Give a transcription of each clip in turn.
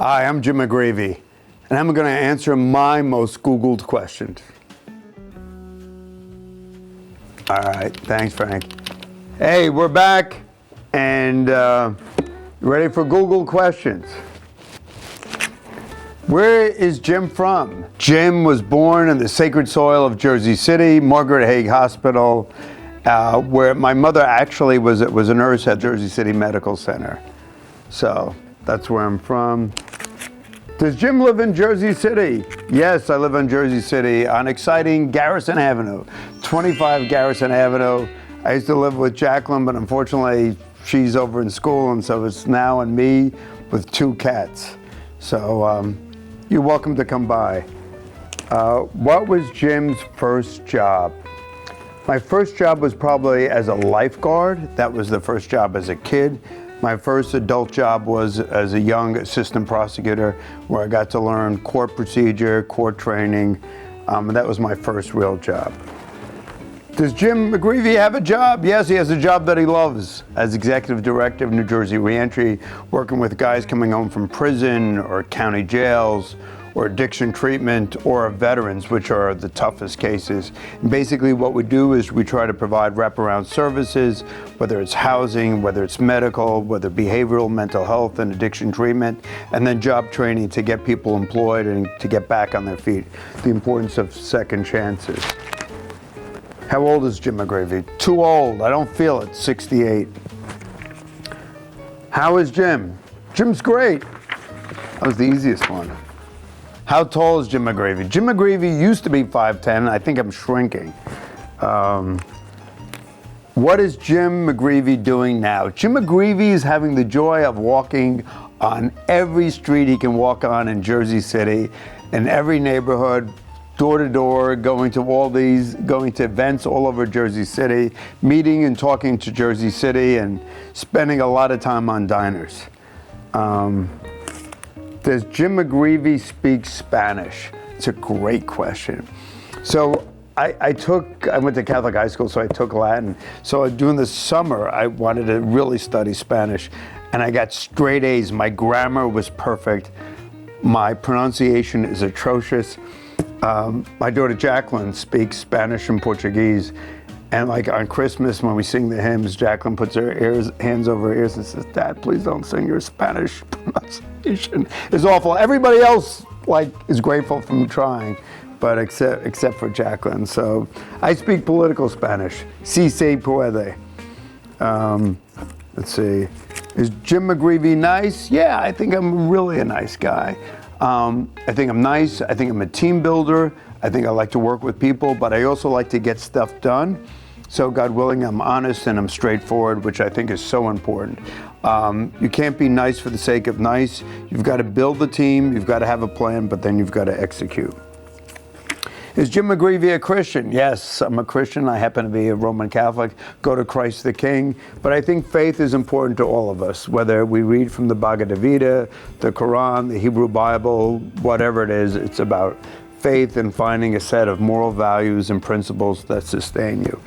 Hi, I'm Jim McGreevey, and I'm going to answer my most Googled questions. All right, thanks, Frank. Hey, we're back, and ready for Google questions. Where is Jim from? Jim was born in the sacred soil of Jersey City, Margaret Haig Hospital, where my mother actually was a nurse at Jersey City Medical Center. So that's where I'm from. Does Jim live in Jersey City? Yes, I live in Jersey City on exciting Garrison Avenue, 25 Garrison Avenue. I used to live with Jacqueline, but unfortunately she's over in school, and so it's now and me with 2 cats. So you're welcome to come by. What was Jim's first job? My first job was probably as a lifeguard. That was the first job as a kid. My first adult job was as a young assistant prosecutor, where I got to learn court procedure, court training, and that was my first real job. Does Jim McGreevey have a job? Yes, he has a job that he loves as executive director of New Jersey Reentry, working with guys coming home from prison or county jails or addiction treatment or veterans, which are the toughest cases. And basically what we do is we try to provide wraparound services, whether it's housing, whether it's medical, whether behavioral, mental health, and addiction treatment, and then job training to get people employed and to get back on their feet. The importance of second chances. How old is Jim McGreevey? Too old. I don't feel it. 68. How is Jim? Jim's great. That was the easiest one. How tall is Jim McGreevey? Jim McGreevey used to be 5'10". I think I'm shrinking. What is Jim McGreevey doing now? Jim McGreevey is having the joy of walking on every street he can walk on in Jersey City, in every neighborhood, door to door, going to events all over Jersey City, meeting and talking to Jersey City, and spending a lot of time on diners. Does Jim McGreevey speak Spanish? It's a great question. So I went to Catholic high school, so I took Latin. So during the summer, I wanted to really study Spanish, and I got straight A's. My grammar was perfect. My pronunciation is atrocious. My daughter Jacqueline speaks Spanish and Portuguese, and like on Christmas when we sing the hymns, Jacqueline puts her hands over her ears and says, "Dad, please don't sing your Spanish pronunciation. It's awful." Everybody else is grateful for me trying, but except for Jacqueline. So I speak political Spanish. Si se puede. Let's see. Is Jim McGreevey nice? Yeah, I think I'm really a nice guy. I think I'm nice. I think I'm a team builder. I think I like to work with people, but I also like to get stuff done. So God willing, I'm honest and I'm straightforward, which I think is so important. You can't be nice for the sake of nice. You've got to build the team. You've got to have a plan, but then you've got to execute. Is Jim McGreevey a Christian? Yes, I'm a Christian. I happen to be a Roman Catholic, go to Christ the King. But I think faith is important to all of us, whether we read from the Bhagavad Gita, the Quran, the Hebrew Bible, whatever it is, it's about faith and finding a set of moral values and principles that sustain you.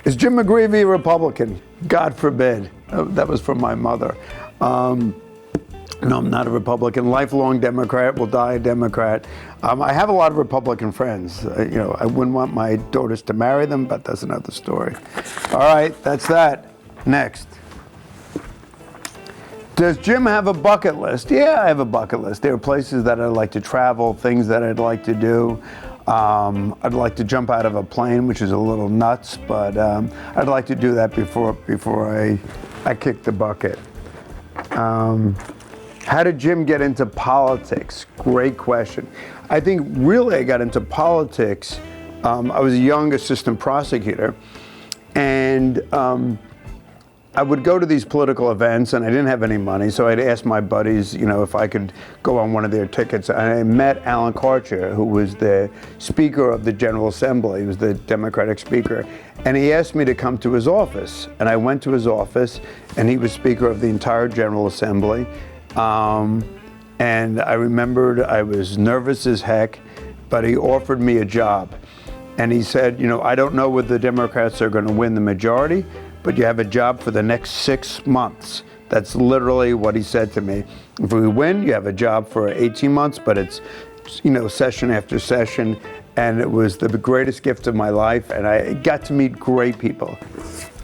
Is Jim McGreevey a Republican? God forbid. That was from my mother. No, I'm not a Republican. Lifelong Democrat, will die a Democrat. I have a lot of Republican friends. I wouldn't want my daughters to marry them, but that's another story. All right, that's that. Next. Does Jim have a bucket list? Yeah, I have a bucket list. There are places that I'd like to travel, things that I'd like to do. I'd like to jump out of a plane, which is a little nuts, but I'd like to do that before I kick the bucket. How did Jim get into politics? Great question. I think really I got into politics. I was a young assistant prosecutor, and I would go to these political events, and I didn't have any money, so I'd ask my buddies, if I could go on one of their tickets. And I met Alan Karcher, who was the Speaker of the General Assembly. He was the Democratic Speaker. And he asked me to come to his office. And I went to his office, and he was Speaker of the entire General Assembly. And I remembered I was nervous as heck, but he offered me a job. And he said, I don't know whether the Democrats are going to win the majority, but you have a job for the next 6 months. That's literally what he said to me. If we win, you have a job for 18 months, but it's, session after session. And it was the greatest gift of my life, and I got to meet great people.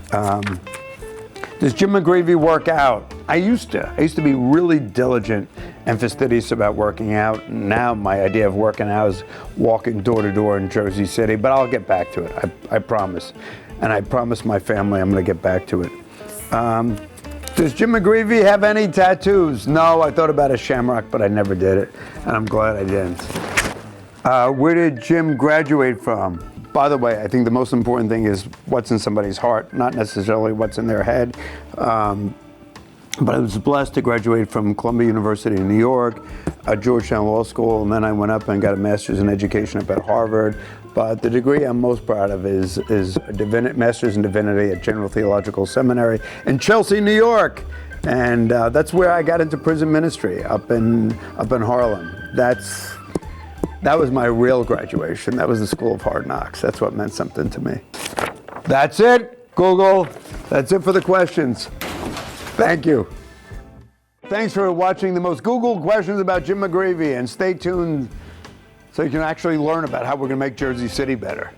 Does Jim McGreevey work out? I used to be really diligent and fastidious about working out. Now my idea of working out is walking door to door in Jersey City, but I'll get back to it, I promise. And I promise my family I'm gonna get back to it. Does Jim McGreevey have any tattoos? No, I thought about a shamrock, but I never did it, and I'm glad I didn't. Where did Jim graduate from? By the way, I think the most important thing is what's in somebody's heart, not necessarily what's in their head. But I was blessed to graduate from Columbia University in New York, Georgetown Law School, and then I went up and got a master's in education up at Harvard. But the degree I'm most proud of is a master's in divinity at General Theological Seminary in Chelsea, New York. And that's where I got into prison ministry, up in Harlem. That was my real graduation. That was the School of Hard Knocks. That's what meant something to me. That's it, Google. That's it for the questions. Thank you. Thanks for watching the most Googled questions about Jim McGreevey, and stay tuned so you can actually learn about how we're going to make Jersey City better.